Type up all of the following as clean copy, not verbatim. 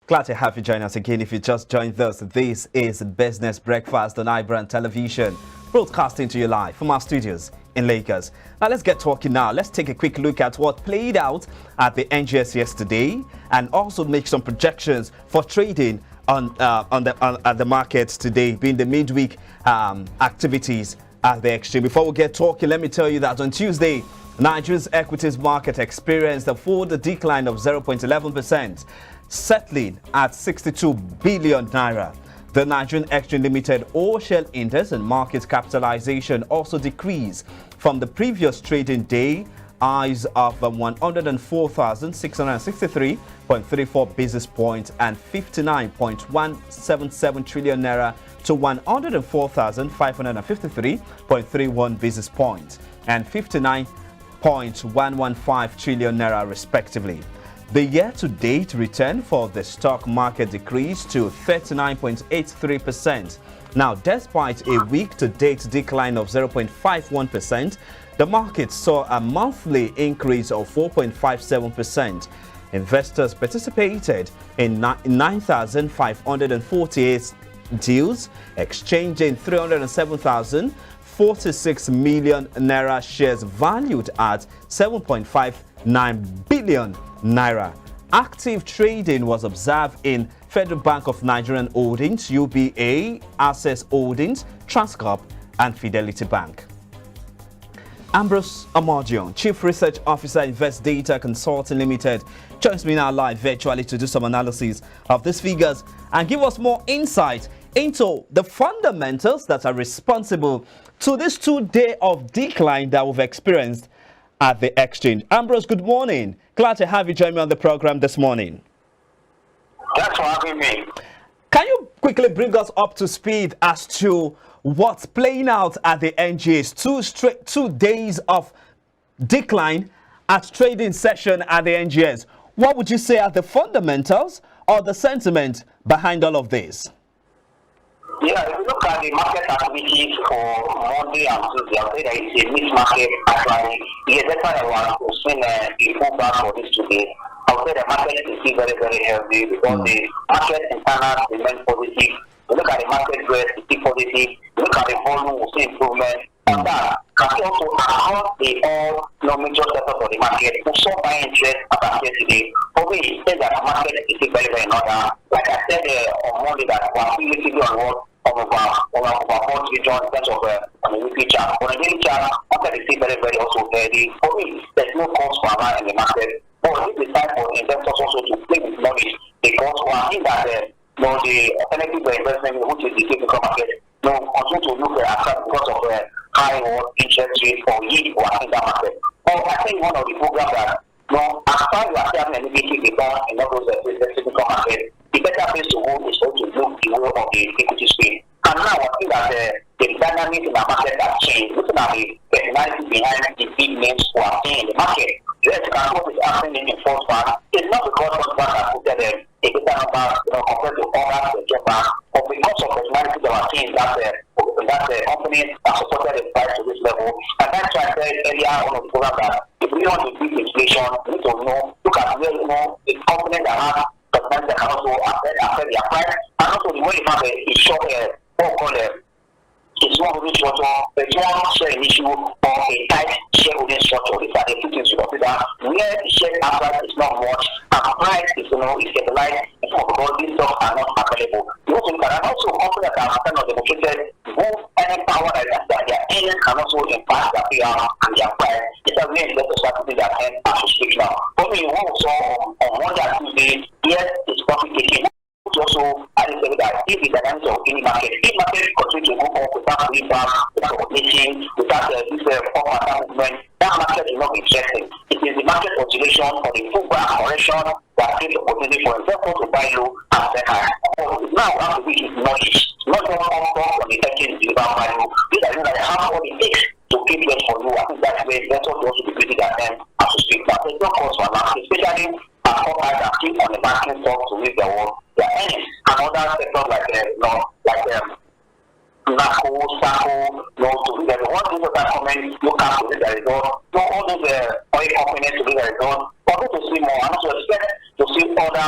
Glad to have you join us again. If you just joined us, this is Business Breakfast on iBrand Television, broadcasting to you live from our studios in Lagos. Now let's get talking now. Let's take a quick look at what played out at the NGX yesterday and also make some projections for trading at the markets today, being the midweek activities at the exchange. Before we get talking, let me tell you that on Tuesday, Nigeria's equities market experienced a further decline of 0.11%. settling at 62 billion naira. The Nigerian Exchange Limited All-Share Index and market capitalization also decreased from the previous trading day highs of 104,663.34 basis points and 59.177 trillion naira to 104,553.31 basis points and 59.115 trillion naira respectively. The year-to-date return for the stock market decreased to 39.83%. Now, despite a week-to-date decline of 0.51%, the market saw a monthly increase of 4.57%. Investors participated in 9,548 deals, exchanging 307,046 million naira shares valued at 7.59 billion naira. Active trading was observed in Federal Bank of Nigerian Holdings, UBA, Access Holdings, Transcorp, and Fidelity Bank. Ambrose Amodion, Chief Research Officer, Invest Data Consulting Limited, joins me now live virtually to do some analysis of these figures and give us more insight into the fundamentals that are responsible to this 2 day of decline that we've experienced at the exchange. Ambrose, good morning. Glad to have you join me on the program this morning. Thanks for having me. Can you quickly bring us up to speed as to what's playing out at the NGX? 2 days of decline at trading session at the NGX. What would you say are the fundamentals or the sentiment behind all of this? Yeah, if you look at the market activities for Monday and Tuesday, I'll say that it's a mixed market actually. Yes, that's why I want to see a pullback for this today. I'll say the market is still very, very healthy because the market internal remain positive. You look at the market growth, it's still positive. You look at the volume, we'll see improvement. And that can also across the all major sectors of the market. We saw buying interest at yesterday. For me, it says that the market is still very, very normal. Like I said on Monday, that we're relatively on what of our fourth region in terms of the weekly chart. On a daily chart, market is still very, very also very. For me, there's no cost for amount in the market. But this is time for investors also to play with knowledge because one thing that the alternative investment, which is the physical market, continue to look at because of high interest rate or yield or in that market. But I think one of the programs that after you are having a negative return in all those physical market, the better place to go is to look the way of the equity space. And now I think that the dynamics in the market has changed. Looking at the personality behind the big names who are in the market. Yes, what is happening in the first part is not because first part has put them a better number compared to others in Japan, but because of personality that are seeing that companies are supported the price to this level. And that's why I said earlier on the program that if we want to beat inflation, we need to look at where the companies that have personality that can also affect their price, and also the way you have a short it's one holding structure, it's one sharing issue or a tight shareholding structure. These are the two things to consider. Where the share appetite is not much and price is stabilized, because these stocks are not available. You also look at and also companies that are kind of demonstrated both earning power that their earnings can also impact their PR and their price. It's a way investors start to see their end as we speak now. But when you also on Monday and Tuesday, yes, it's profit taking. Also, I think that if the dynamics of any market, if market continue to go up without rebound, without rotation, without this up movement, that market will not be interesting. It is the market oscillation or the pullback correction that gives the opportunity for investors to buy low and sell high. Now, we have to be knowledge, not just come from the exchange to deliver value. These are things that have what it takes to keep them for you. I think that's where investors also be busy their time as we speak. But there's no cost for now, especially as companies that keep on the banking stock to raise their earnings. And other sectors like NACO, SACO, to do the one thing that comment, look at to do the result, all those oil companies to do the result, for me to see more, and also expect to see other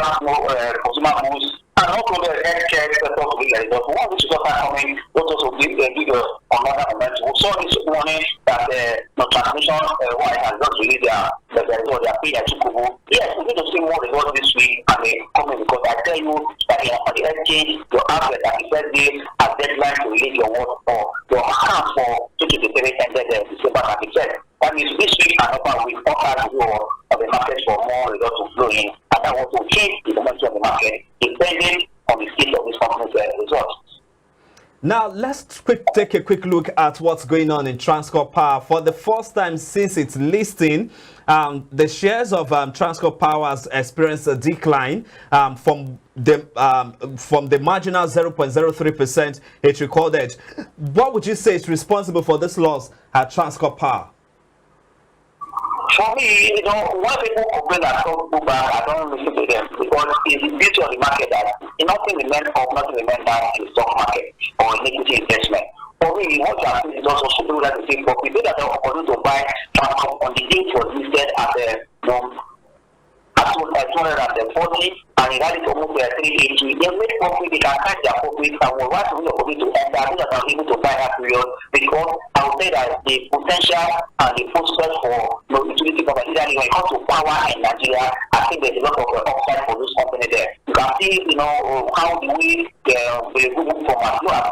consumer goods, and also the healthcare sector to do the result. One which is also coming, also give another moment. We saw this morning that the transmission wire has just released the result, they are paid at Chukubu. Yes, we need to see more results this week and they coming, because I tell you that on the exchange, your average that you said this as deadline to release your work or your account for 2023 ended December 31st. That means this week and upper week, all kinds of the market for more results to flow in, and that will change the momentum of the market depending on the state of this company's results. Now, let's take a quick look at what's going on in Transcorp Power. For the first time since its listing, the shares of Transcorp Power has experienced a decline from the marginal 0.03% it recorded. What would you say is responsible for this loss at Transcorp Power? For me, when people complain that some go back, I don't listen to them, because it's the beauty of the market that nothing remains up, nothing remains down in the stock market or in equity investment. For me, what you are saying is also people that say, for people that are going to buy Transcorp on the day it was listed at 240, and it had it almost 380. They make profit, they can catch their profit, and we want to be able to enter. Those that are able to buy that period, because I would say that the potential and the prospect for utility companies, when it comes to power in Nigeria, I think there's a lot of upside for those companies there. You can see, how the way they move from as low as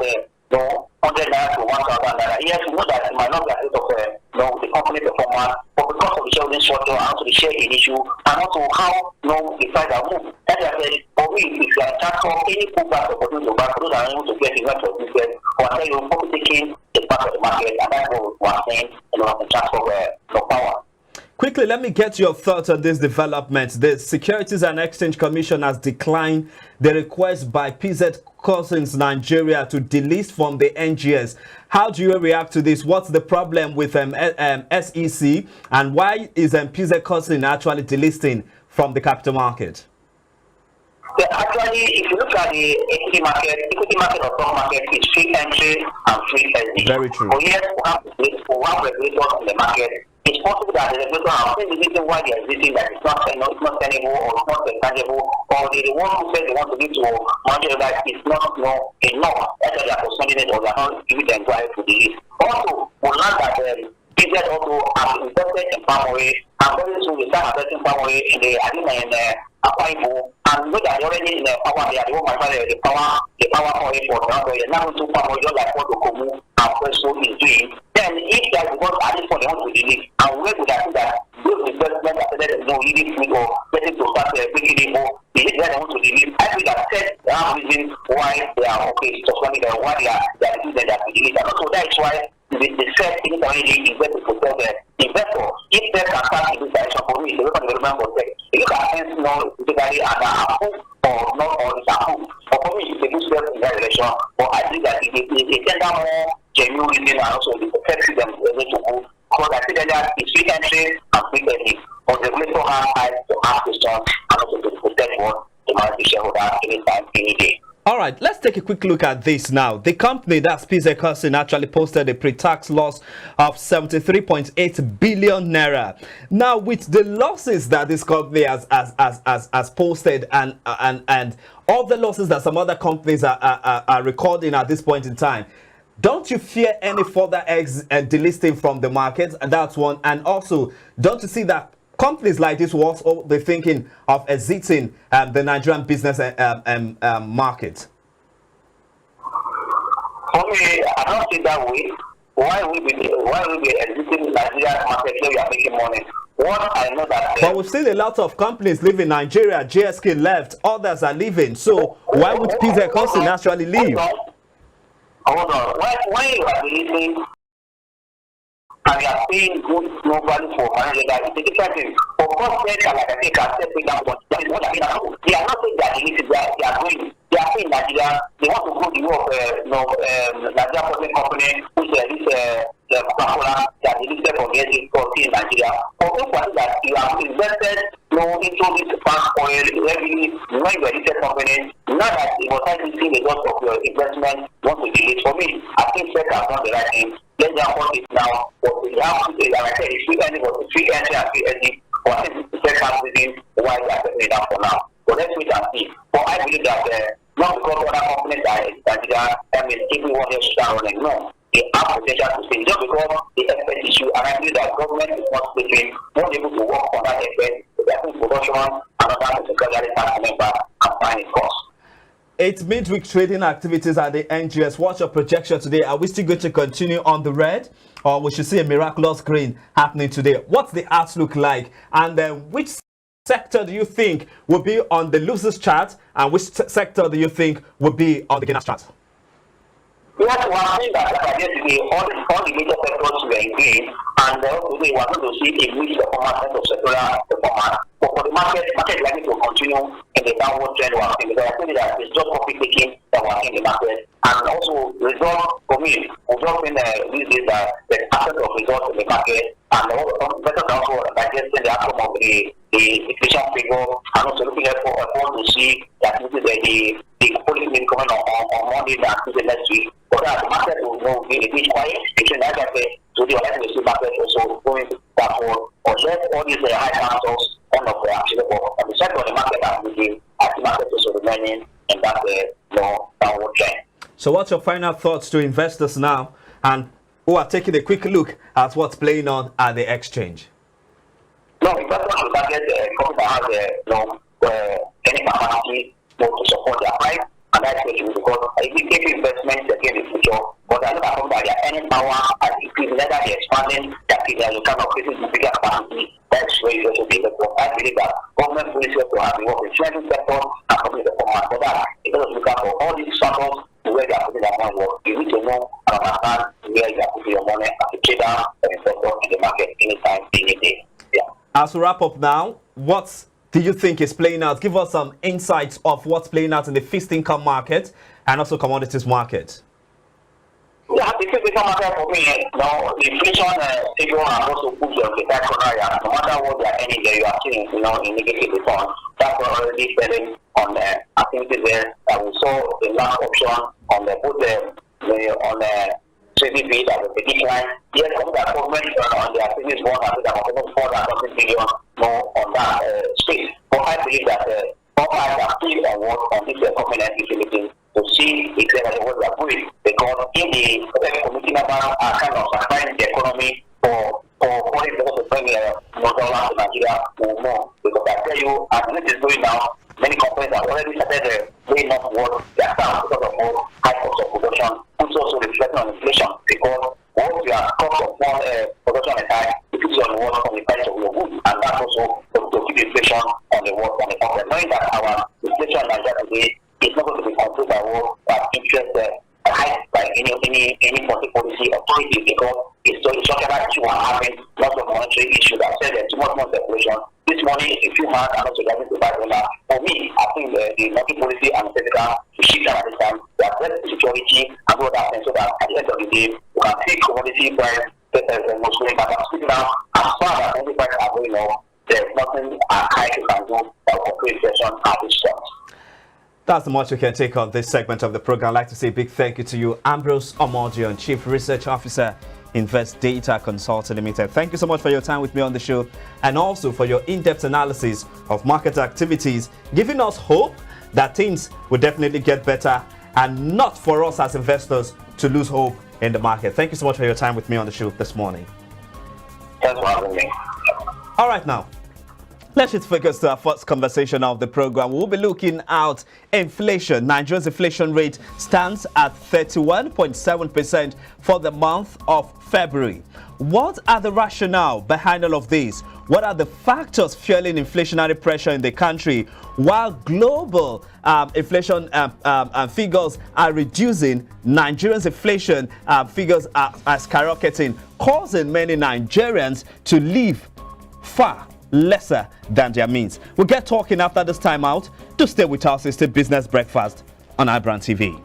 100 naira to 1,000 naira. Yes, we know that it might not be a rate of the company performance, but because of the shareholding structure and also the share in issue, and also how the price are moved. That's why I said, for me, if you are transfer any pullback opportunity to buy, for those that are able to get the rest of this year, or I tell you, probably taking a part of the market, and that's what we are saying, the transfer power. Quickly, let me get your thoughts on this development. The Securities and Exchange Commission has declined the request by PZ Cousins Nigeria to delist from the NGX. How do you react to this? What's the problem with SEC, and why is PZ Cousins actually delisting from the capital market? Yeah, actually, if you look at the equity market or stock market is free entry and free exit. Very true. For years, we have regulators in the market. It's possible that the regulator has seen the reason why they are exiting, that it's not tenable or it's not tangible, or the one who said they want to give to manager that is not enough. That's why they are postponing it, or they are not giving the inquiry to the list. Also, we learned that PZ also has invested in palm oil, and very soon we start investing palm oil in the arena in Akwa, and look at already in the power, they are the one the power oil for the now to palm oil, just like what the Komu and Presto is doing. Then if that is what at this point they want to delete, and we would have that those investments that they don't really need or getting to start breaking it more, they want to delete. I think that said reason why they are suspending why they are doing that to delete. And also that is why the first thing that really invest to tell the investor, if they can start in this direction for me, the local development for tech. If you can sense typically as an approve or not or disapprove. But for me, it's a good step in that direction. But I think that they tender more genuine reason, and also the protect them to go. Because I think that it's free entry and free exit. But the regulator has time to ask questions and also to protect what the market shareholder anytime, any day. All right, let's take a quick look at this now. The company, that's PZ Cousins, actually posted a pre-tax loss of 73.8 billion naira. Now, with the losses that this company has posted and all the losses that some other companies are recording at this point in time, don't you fear any further delisting from the market? And that's one. And also, don't you see that companies like this will also be thinking of exiting the Nigerian business market? For me, I don't see that way. Why we be exiting the Nigerian market where we are making money? What I know that. But we've seen a lot of companies leave in Nigeria. JSK left, others are leaving. So why would PZ Cousins actually leave? Hold on. When you are releasing and you are paying good no value for money, it's a different thing. Of course, like I think I said, that is what I mean. They are not saying that they are going. They are saying that they want to go CEO of Nigeria Public Company, which is the Coca-Cola that is listed for the SEC in Nigeria. For those that you have invested into this palm oil revenue, when you are listed company, now that it was time to see the result of your investment, want to delete. For me, I think SEC has done the right thing. Let them hold it now. But we have to say, like I said, it's free entry and free exit. But I think the SEC has reason why they are taking it down for now. But let's wait and see. But I believe that not because other companies are in Nigeria, that means everyone else should start running. No. They have potential to stay just because the effect issue, and I believe that government is not speaking, not able to work on that effect. They are in production, and other secretary tax member and find it cost. It's midweek trading activities at the NGX. What's your projection today? Are we still going to continue on the red, or we should see a miraculous green happening today? What's the outlook like? And then which sector do you think will be on the losers chart, and which sector do you think will be on the gainers chart? Yes, one thing that yesterday, all the major sectors were in green, and also we want to see a mixed performance of sectoral performance. But for the market is likely to continue in the downward trend we're seeing, because I think that it's just profit taking that we're seeing in the market. And also, results for me, we've just been these days that the absence of results in the market, and better also digesting the outcome of the inflation figure, and also looking at for to see that this is the policy meeting coming on Monday and Tuesday next week. But that the market will be a bit quiet. Between that, I say, so the other market also going backward, or let all these high councils on of the achievable. And the second of the market that will be at the market also remaining in that downward trend. So what's your final thoughts to investors now, and who are taking a quick look at what's playing on at the exchange? No, investors should target companies that has any capacity to support their price, and that's because if you take investments again in the future, but I look at companies that any power at increase, whether they're expanding, that is a kind of creating bigger capacity, that's where you also be able to. I believe that government policy to have the work in training sector and companies performance. For that, it doesn't look at for all these circles where they are putting their money work. You need to know and understand where you are putting your money as a trader or investor in the market anytime, any day. Yeah. As we wrap up now, what do you think is playing out? Give us some insights of what's playing out in the fixed income market and also commodities market. Yeah, the fixed income market for me, the inflation figure and also push the tax area. No matter what they are earning, you are seeing, in negative return. That's already selling on the activities there. We saw the last option on the on the CDB that was a decline. Yes, some of the government on the activities one, I think about almost 400 billion more on that space. But I believe that all eyes are still on this government activity to see exactly what they are doing. Because in the committee members are kind of supplying the economy for foreign investors to bring dollars to Nigeria or more. Because I tell you, as this is going now, many companies have already started laying off work their staff because of more high cost of production, which also reflecting on inflation. Because once you are cost of one production is high, it puts you on the work from the price of your goods, and that's also to keep inflation on the work on the market. Knowing that our inflation in Nigeria today is not going to be controlled by what interest high by any policy authority, because it's structural issue are having lots of monetary issues that said there's too much more speculation. This money, if you have, and also getting to buy dollar. For me, I think the monetary policy and fiscal to shift at this time, they address security and all that, and so that at the end of the day, you can see commodity price most going back. Now, as far as commodity prices are going on, there's nothing high you can do that will create inflation at this point. That's the much we can take on this segment of the program. I'd like to say a big thank you to you, Ambrose Omodion, Chief Research Officer, Invest Data Consulting Limited. Thank you so much for your time with me on the show, and also for your in-depth analysis of market activities, giving us hope that things will definitely get better, and not for us as investors to lose hope in the market. Thank you so much for your time with me on the show this morning. Thanks for having me. All right, now, let's just focus to our first conversation of the program. We'll be looking at inflation. Nigeria's inflation rate stands at 31.7% for the month of February. What are the rationale behind all of this? What are the factors fueling inflationary pressure in the country while global inflation figures are reducing? Nigeria's inflation figures are skyrocketing, causing many Nigerians to live far lesser than their means. We'll get talking after this time out. Do stay with us. It's the Business Breakfast on iBrand TV.